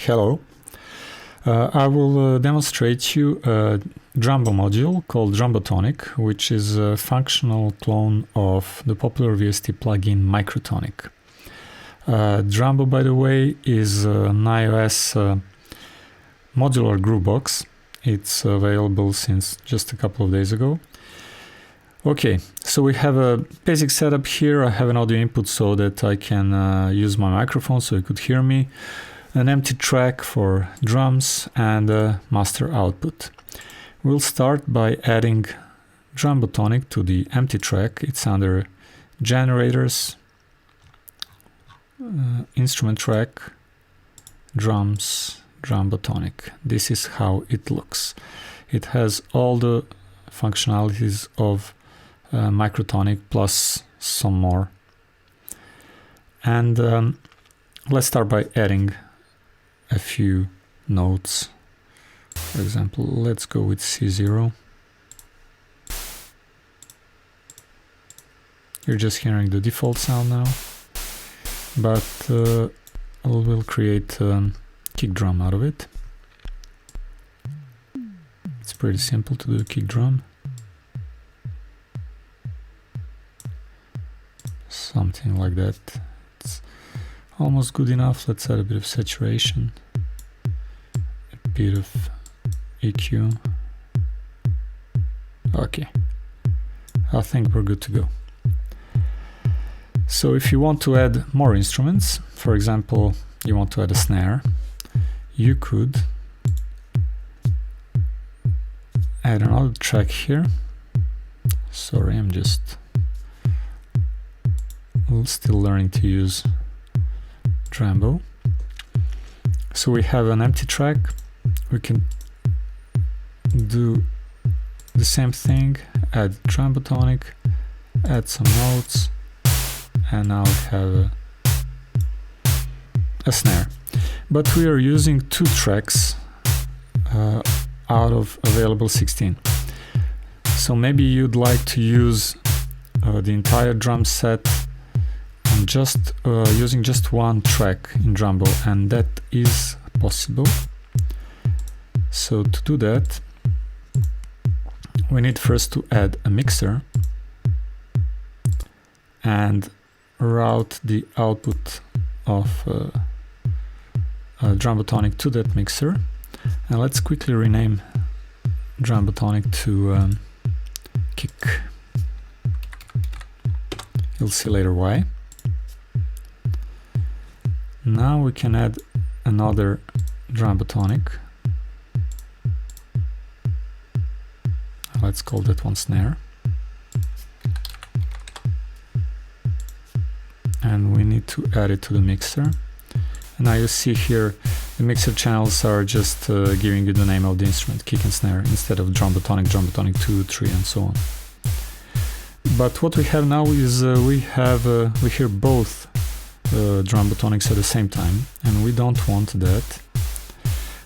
Hello. I will demonstrate you a Drambo module called Drambotonic, which is a functional clone of the popular VST plugin Microtonic. Drambo, by the way, is an iOS modular groovebox. It's available since just a couple of days ago. Okay, so we have a basic setup here. I have an audio input so that I can use my microphone so you could hear me, an empty track for drums, and a master output. We'll start by adding Drambotonic to the empty track. It's under Generators, Instrument Track, Drums, Drambotonic. This is how it looks. It has all the functionalities of Microtonic plus some more. And let's start by adding a few notes. For example, let's go with C0. You're just hearing the default sound now, but we'll create a kick drum out of it. It's pretty simple to do a kick drum. Something like that. It's almost good enough. Let's add a bit of saturation, a bit of EQ. Okay, I think we're good to go. So if you want to add more instruments, for example, you want to add a snare, you could add another track here. Sorry, I'm just still learning to use Drambo. So we have an empty track. We can do the same thing, add Drambotonic, add some notes, and now we have a snare. But we are using 2 tracks out of available 16. So maybe you'd like to use the entire drum set and just using just 1 track in Drambo, and that is possible. So to do that, we need first to add a mixer and route the output of Drambotonic to that mixer. And let's quickly rename Drambotonic to kick. You'll see later why. Now we can add another Drambotonic. Let's call that one snare. And we need to add it to the mixer. And now you see here the mixer channels are just giving you the name of the instrument, kick and snare, instead of Drambotonic, Drambotonic 2, 3, and so on. But what we have now is we hear both Drambotonics at the same time, and we don't want that.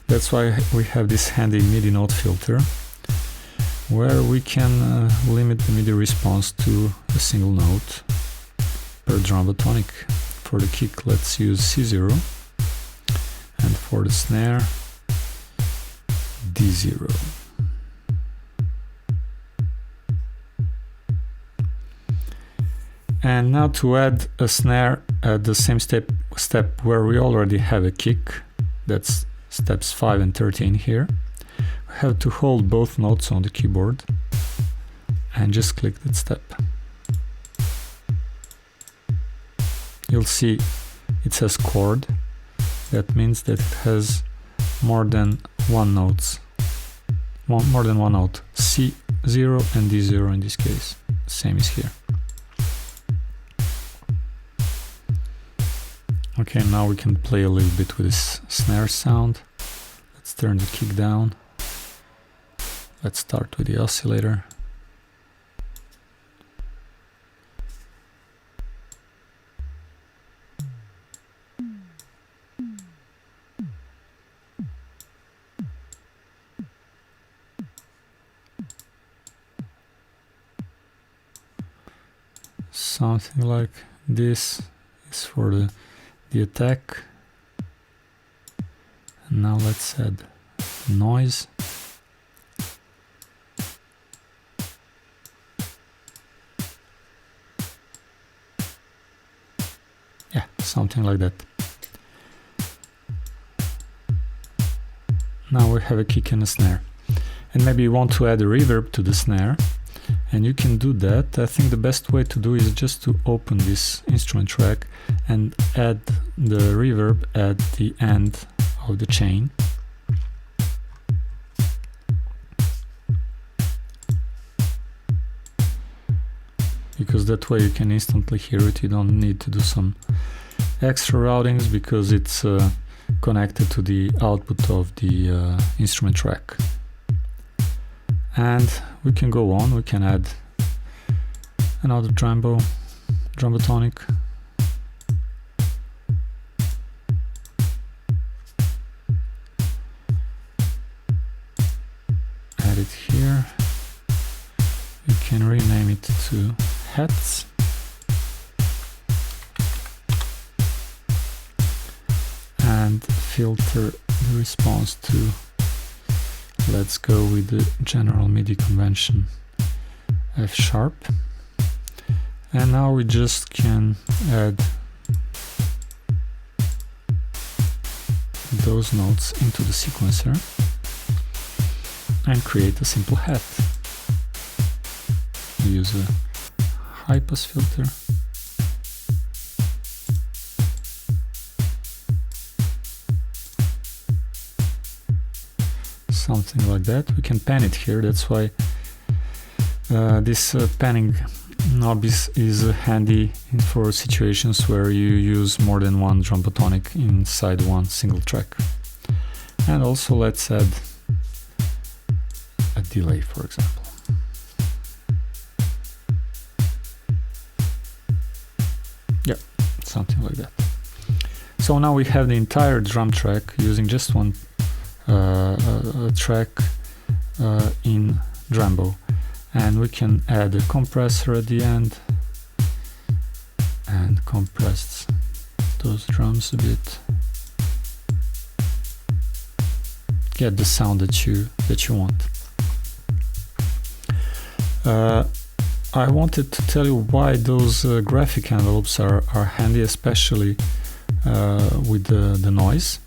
That's why we have this handy MIDI note filter, where we can limit the MIDI response to a single note per Drambotonic. For the kick, let's use C0, and for the snare, D0. And now to add a snare at the same step where we already have a kick, that's steps 5 and 13 here, we have to hold both notes on the keyboard and just click that step. You'll see it says chord. That means that it has more than one note. More than one note. C0 and D0 in this case. Same as here. Okay, now we can play a little bit with this snare sound. Let's turn the kick down. Let's start with the oscillator. Something like this is for the attack. Now let's add noise. Yeah, something like that. Now we have a kick and a snare. And maybe you want to add a reverb to the snare, and you can do that. I think the best way to do is just to open this instrument track and add the reverb at the end of the chain. Because that way you can instantly hear it. You don't need to do some extra routings because it's connected to the output of the instrument track. And we can go on, we can add another Drambotonic. Add it here. You can rename it to hats. And filter the response to, let's go with the general MIDI convention, F sharp. And now we just can add those notes into the sequencer and create a simple hat. We use a high pass filter. Something like that. We can pan it here, that's why this panning knob is handy for situations where you use more than one Drambotonic inside one single track. And also let's add a delay, for example. Yeah, something like that. So now we have the entire drum track using just one track in Drambo, and we can add a compressor at the end and compress those drums a bit. Get the sound that you want. I wanted to tell you why those graphic envelopes are handy, especially with the noise.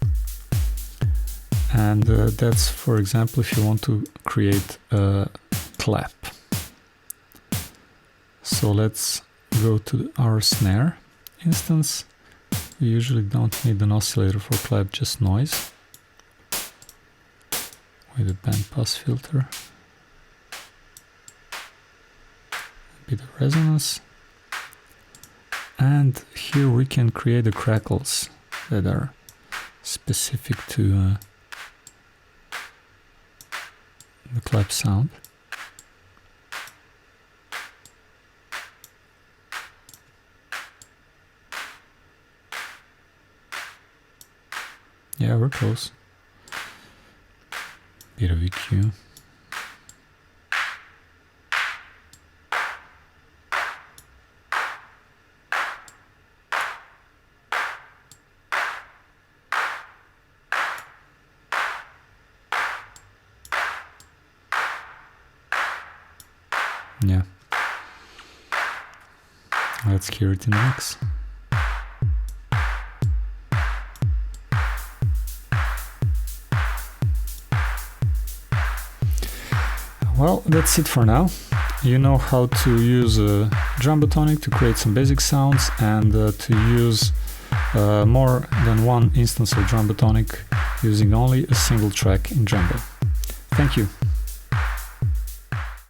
And that's, for example, if you want to create a clap. So let's go to our snare instance. We usually don't need an oscillator for clap, just noise with a band pass filter. A bit of resonance. And here we can create the crackles that are specific to the clap sound. Yeah, we're close. Bit of EQ. Yeah. Let's hear it in the mix. Well, that's it for now. You know how to use a Drambotonic to create some basic sounds and to use more than one instance of Drambotonic using only a single track in Drambo. Thank you.